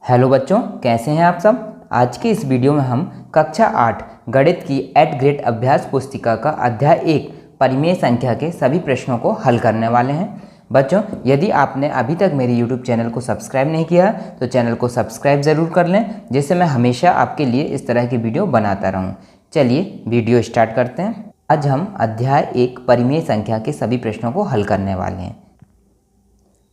Hello बच्चों, कैसे हैं आप सब। आज की इस वीडियो में हम कक्षा 8 गणित की 8 ग्रेड अभ्यास पुस्तिका का अध्याय 1 परिमेय संख्या के सभी प्रश्नों को हल करने वाले हैं। बच्चों, यदि आपने अभी तक मेरे यूट्यूब चैनल को सब्सक्राइब नहीं किया तो चैनल को सब्सक्राइब ज़रूर कर लें, जिससे मैं हमेशा आपके लिए इस तरह की वीडियो बनाता रहूँ। चलिए वीडियो स्टार्ट करते हैं। आज हम अध्याय 1 परिमेय संख्या के सभी प्रश्नों को हल करने वाले हैं।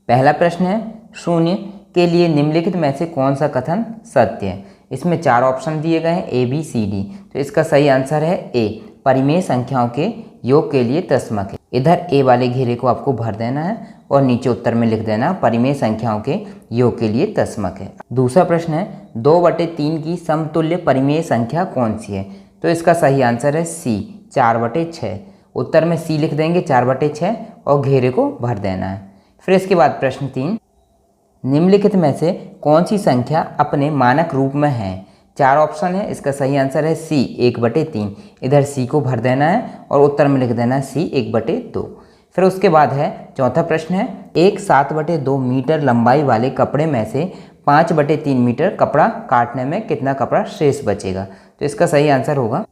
पहला प्रश्न है, शून्य के लिए निम्नलिखित में से कौन सा कथन सत्य है। इसमें 4 ऑप्शन दिए गए हैं A, B, C, D। तो इसका सही आंसर है A, परिमेय संख्याओं के योग के लिए तस्मक है। इधर A वाले घेरे को आपको भर देना है और नीचे उत्तर में लिख देना परिमेय संख्याओं के योग के लिए तस्मक है। दूसरा प्रश्न है, 2/3 की समतुल्य परिमेय संख्या कौन सी है। तो इसका सही आंसर है C, 4/6। उत्तर में C लिख देंगे 4/6 और घेरे को भर देना है। फिर इसके बाद प्रश्न 3, निम्नलिखित में से कौन सी संख्या अपने मानक रूप में है। 4 ऑप्शन है, इसका सही आंसर है C, 1/3। इधर C को भर देना है और उत्तर में लिख देना है C, 1/2। फिर उसके बाद है चौथा प्रश्न है, एक 7/2 मीटर लंबाई वाले कपड़े में से 5/3 मीटर कपड़ा काटने में कितना कपड़ा शेष बचेगा। तो इसका सही आंसर होगा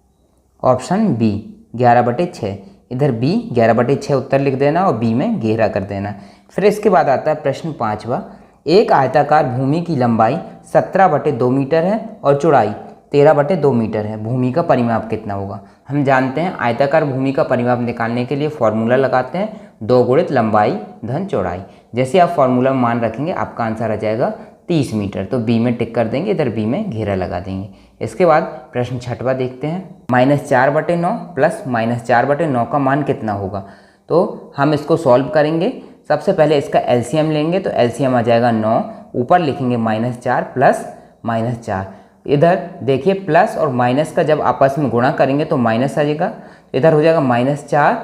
ऑप्शन B, 11/6। इधर B 11/6 उत्तर लिख देना और B में घेरा कर देना। फिर इसके बाद आता है प्रश्न 5वां, एक आयताकार भूमि की लंबाई 17/2 मीटर है और चौड़ाई 13/2 मीटर है। भूमि का परिमाप कितना होगा। हम जानते हैं आयताकार भूमि का परिमाप निकालने के लिए फॉर्मूला लगाते हैं 2 गुणित लंबाई धन चौड़ाई। जैसे आप फॉर्मूला मान रखेंगे आपका आंसर आ जाएगा 30 मीटर। तो B में टिक कर देंगे, इधर B में घेरा लगा देंगे। इसके बाद प्रश्न 6वां देखते हैं, -4/9 प्लस -4/9 का मान कितना होगा। तो हम इसको सॉल्व करेंगे। सबसे पहले इसका एलसीएम लेंगे तो एलसीएम आ जाएगा 9, ऊपर लिखेंगे -4 प्लस -4। इधर देखिए प्लस और माइनस का जब आपस में गुणा करेंगे तो माइनस आ जाएगा। इधर हो जाएगा -4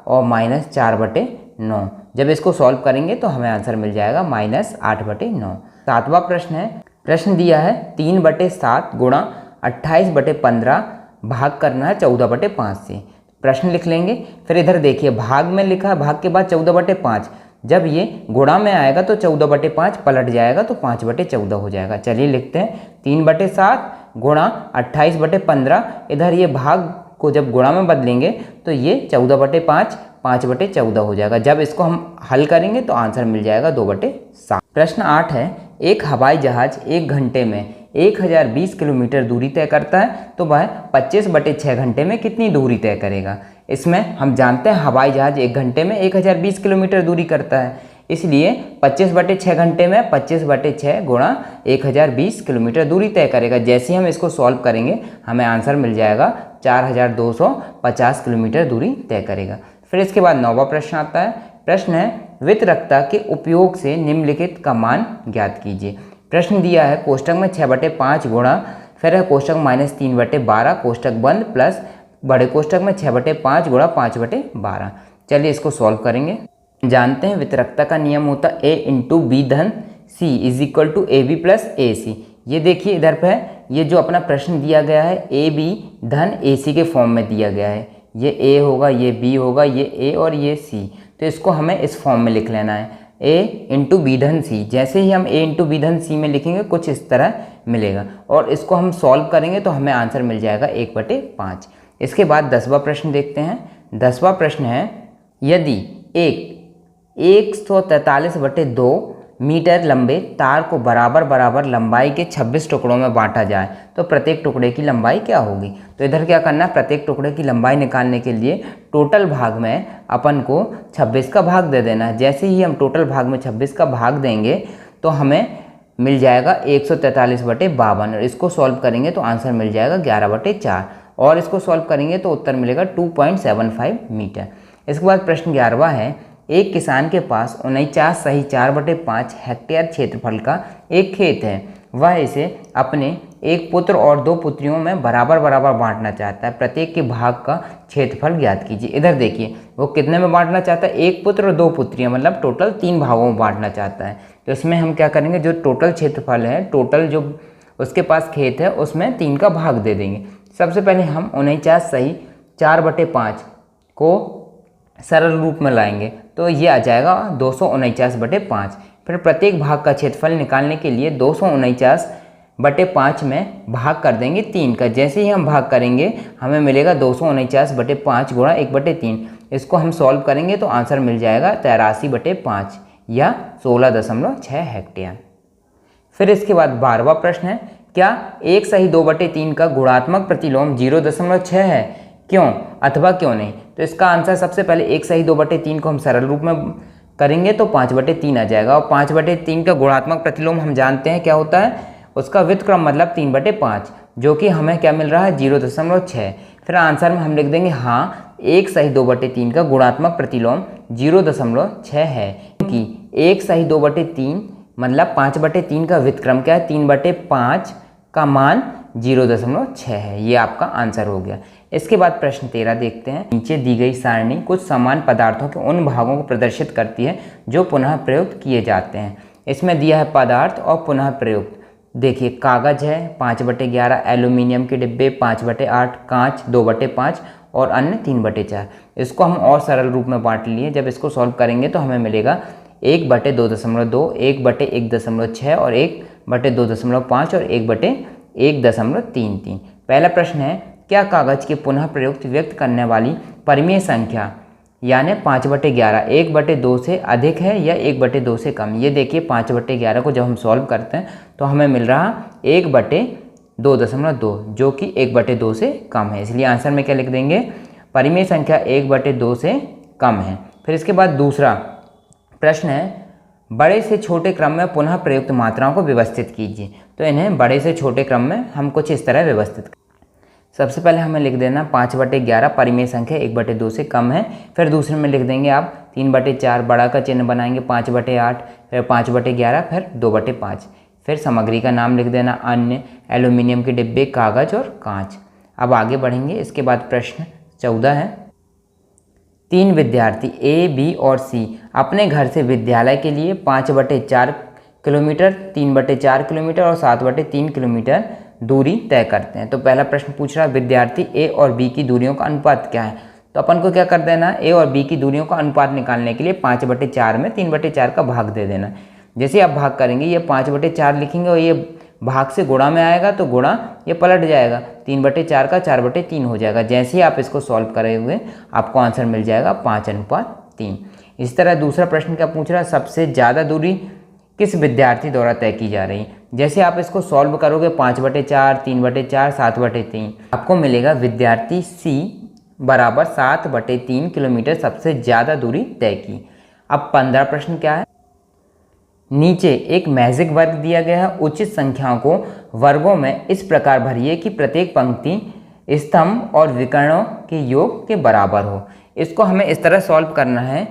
और -4/9। जब इसको सॉल्व करेंगे तो हमें आंसर मिल जाएगा -8/9। 7वां प्रश्न है, प्रश्न दिया है 3/7 गुणा 28/15 भाग करना है 14/5 से। प्रश्न लिख लेंगे। फिर इधर देखिए भाग में लिखा है, भाग के बाद 14/5। जब ये गुणा में आएगा तो 14/5 पलट जाएगा तो 5/14 हो जाएगा। चलिए लिखते हैं 3/7 गुणा 28/15। इधर ये भाग को जब गुणा में बदलेंगे तो ये 14/5 5/14 हो जाएगा। जब इसको हम हल करेंगे तो आंसर मिल जाएगा 2/7। प्रश्न 8 है, एक हवाई जहाज 1 घंटे में 1020 किलोमीटर दूरी तय करता है तो वह 25/6 घंटे में कितनी दूरी तय करेगा। इसमें हम जानते हैं हवाई जहाज 1 घंटे में 1020 किलोमीटर दूरी करता है, इसलिए 25/6 घंटे में 25/6 गुणा 1020 किलोमीटर दूरी तय करेगा। जैसे ही हम इसको सॉल्व करेंगे हमें आंसर मिल जाएगा 4250 किलोमीटर दूरी तय करेगा। फिर इसके बाद 9वां प्रश्न आता है। प्रश्न है, वितरकता के उपयोग से निम्नलिखित का मान ज्ञात कीजिए। प्रश्न दिया है कोष्टक में 6/5 गुणा, फिर है कोष्टक -3/12 कोष्टक बंद प्लस बड़े कोष्टक में 6/5 गुणा 5/12। चलिए इसको सॉल्व करेंगे। जानते हैं वितरकता का नियम होता है A × B धन C = AB + AC। ये देखिए इधर पे ये जो अपना प्रश्न दिया गया है AB धन AC के फॉर्म में दिया गया है। ये A होगा, ये B होगा, ये A और ये C। तो इसको हमें इस फॉर्म में लिख लेना है A × B धन C। जैसे ही हम A × B धन C में लिखेंगे कुछ इस तरह मिलेगा और इसको हम सॉल्व करेंगे तो हमें आंसर मिल जाएगा 1/5। इसके बाद 10वां प्रश्न देखते हैं। 10वां प्रश्न है, यदि एक 143/2 मीटर लंबे तार को बराबर लंबाई के 26 टुकड़ों में बांटा जाए तो प्रत्येक टुकड़े की लंबाई क्या होगी। तो इधर क्या करना है, प्रत्येक टुकड़े की लंबाई निकालने के लिए टोटल भाग में अपन को 26 का भाग दे देना है। जैसे ही हम टोटल भाग में 26 का भाग देंगे तो हमें मिल जाएगा 143/52 और इसको सॉल्व करेंगे तो आंसर मिल जाएगा 11/4 और इसको सॉल्व करेंगे तो उत्तर मिलेगा 2.75 मीटर। इसके बाद प्रश्न 11वां है, एक किसान के पास 49 सही 4/5 हेक्टेयर क्षेत्रफल का एक खेत है। वह इसे अपने एक पुत्र और 2 पुत्रियों में बराबर बांटना चाहता है। प्रत्येक के भाग का क्षेत्रफल ज्ञात कीजिए। इधर देखिए वो कितने में बांटना चाहता है, एक पुत्र और 2 पुत्रियां, मतलब टोटल 3 भागों में बांटना चाहता है। तो इसमें हम क्या करेंगे, जो टोटल क्षेत्रफल है, टोटल जो उसके पास खेत है उसमें 3 का भाग दे देंगे। सबसे पहले हम 49 सही 4/5 को सरल रूप में लाएंगे तो ये आ जाएगा 249/5। फिर प्रत्येक भाग का क्षेत्रफल निकालने के लिए 249/5 में भाग कर देंगे 3 का। जैसे ही हम भाग करेंगे हमें मिलेगा 249/5 गुणा 1/3। इसको हम सॉल्व करेंगे तो आंसर मिल जाएगा 83/5 या 16.6 हेक्टेयर। फिर इसके बाद 12वां प्रश्न है, क्या 1 सही 2/3 का गुणात्मक प्रतिलोम 0.6 है, क्यों अथवा क्यों नहीं? तो इसका आंसर सबसे पहले 1 सही 2/3 को हम सरल रूप में करेंगे तो 5/3 आ जाएगा। और 5/3 का गुणात्मक प्रतिलोम हम जानते हैं क्या होता है, उसका व्युत्क्रम मतलब 3/5, जो कि हमें क्या मिल रहा है 0.6। फिर आंसर में हम लिख देंगे हाँ 1 सही 2/3 का गुणात्मक प्रतिलोम 0.6 है, क्योंकि 1 सही 2/3 मतलब 5/3 का व्युत्क्रम क्या है 3/5 का मान 0.6 है। ये आपका आंसर हो गया। इसके बाद प्रश्न 13 देखते हैं। नीचे दी गई सारणी कुछ समान पदार्थों के उन भागों को प्रदर्शित करती है जो पुनः प्रयुक्त किए जाते हैं। इसमें दिया है पदार्थ और पुनः प्रयुक्त। देखिए कागज है 5/11, एल्यूमिनियम के डिब्बे 5/8, कांच 2/5 और अन्य 3/4। इसको हम और सरल रूप में बांट लिए। जब इसको सॉल्व करेंगे तो हमें मिलेगा 1/2.2, 1/1.6 और 1/2.5 और 1/1.33। पहला प्रश्न है, क्या कागज के पुनः प्रयुक्त व्यक्त करने वाली परिमेय संख्या यानी 5/11 1/2 से अधिक है या 1/2 से कम? ये देखिए 5/11 को जब हम सॉल्व करते हैं तो हमें मिल रहा 1/2.2 जो कि 1/2 से कम है, इसलिए आंसर में क्या लिख देंगे परिमेय संख्या 1/2 से कम है। फिर इसके बाद दूसरा प्रश्न है, बड़े से छोटे क्रम में पुनः प्रयुक्त मात्राओं को व्यवस्थित कीजिए। तो इन्हें बड़े से छोटे क्रम में हम कुछ इस तरह व्यवस्थित। सबसे पहले हमें लिख देना 5/11 परिमेय संख्या 1/2 से कम है। फिर दूसरे में लिख देंगे आप 3/4, बड़ा का चिन्ह बनाएंगे 5/8, फिर 5/11, फिर 2/5। फिर सामग्री का नाम लिख देना अन्य, एल्यूमिनियम के डिब्बे, कागज और कांच। अब आगे बढ़ेंगे। इसके बाद प्रश्न 14 है, 3 विद्यार्थी ए, बी और सी अपने घर से विद्यालय के लिए 5/4 किलोमीटर, 3/4 किलोमीटर और 7/3 किलोमीटर दूरी तय करते हैं। तो पहला प्रश्न पूछ रहा है विद्यार्थी ए और बी की दूरियों का अनुपात क्या है। तो अपन को क्या कर देना, ए और बी की दूरियों का अनुपात निकालने के लिए 5/4 में 3/4 का भाग दे देना। जैसे आप भाग करेंगे ये 5/4 लिखेंगे और ये भाग से गुणा में आएगा तो गुणा ये पलट जाएगा, 3/4 का 4/3 हो जाएगा। जैसे ही आप इसको सॉल्व करेंगे आपको आंसर मिल जाएगा 5:3। इसी तरह दूसरा प्रश्न क्या पूछ रहा है, सबसे ज़्यादा दूरी किस विद्यार्थी द्वारा तय की जा रही है। जैसे आप इसको सॉल्व करोगे 5/4, 3/4, 7/3, आपको मिलेगा विद्यार्थी सी बराबर 7/3 किलोमीटर सबसे ज़्यादा दूरी तय की। अब 15 प्रश्न क्या है, नीचे एक मैजिक वर्ग दिया गया है, उचित संख्याओं को वर्गों में इस प्रकार भरिए कि प्रत्येक पंक्ति स्तंभ और विकर्णों के योग के बराबर हो। इसको हमें इस तरह सॉल्व करना है,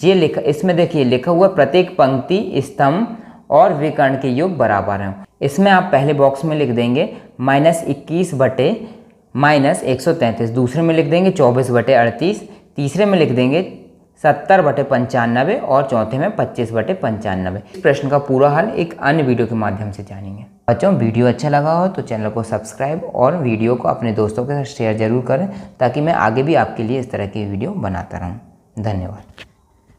ये लिखा इसमें देखिए लिखा हुआ प्रत्येक पंक्ति स्तंभ और विकर्ण के योग बराबर हैं। इसमें आप पहले बॉक्स में लिख देंगे -21/-133, दूसरे में लिख देंगे 24/38, तीसरे में लिख देंगे 70/95 और चौथे में 25/95। इस प्रश्न का पूरा हल एक अन्य वीडियो के माध्यम से जानेंगे। बच्चों वीडियो अच्छा लगा हो तो चैनल को सब्सक्राइब और वीडियो को अपने दोस्तों के साथ शेयर जरूर करें ताकि मैं आगे भी आपके लिए इस तरह की वीडियो बनाता रहूं। धन्यवाद।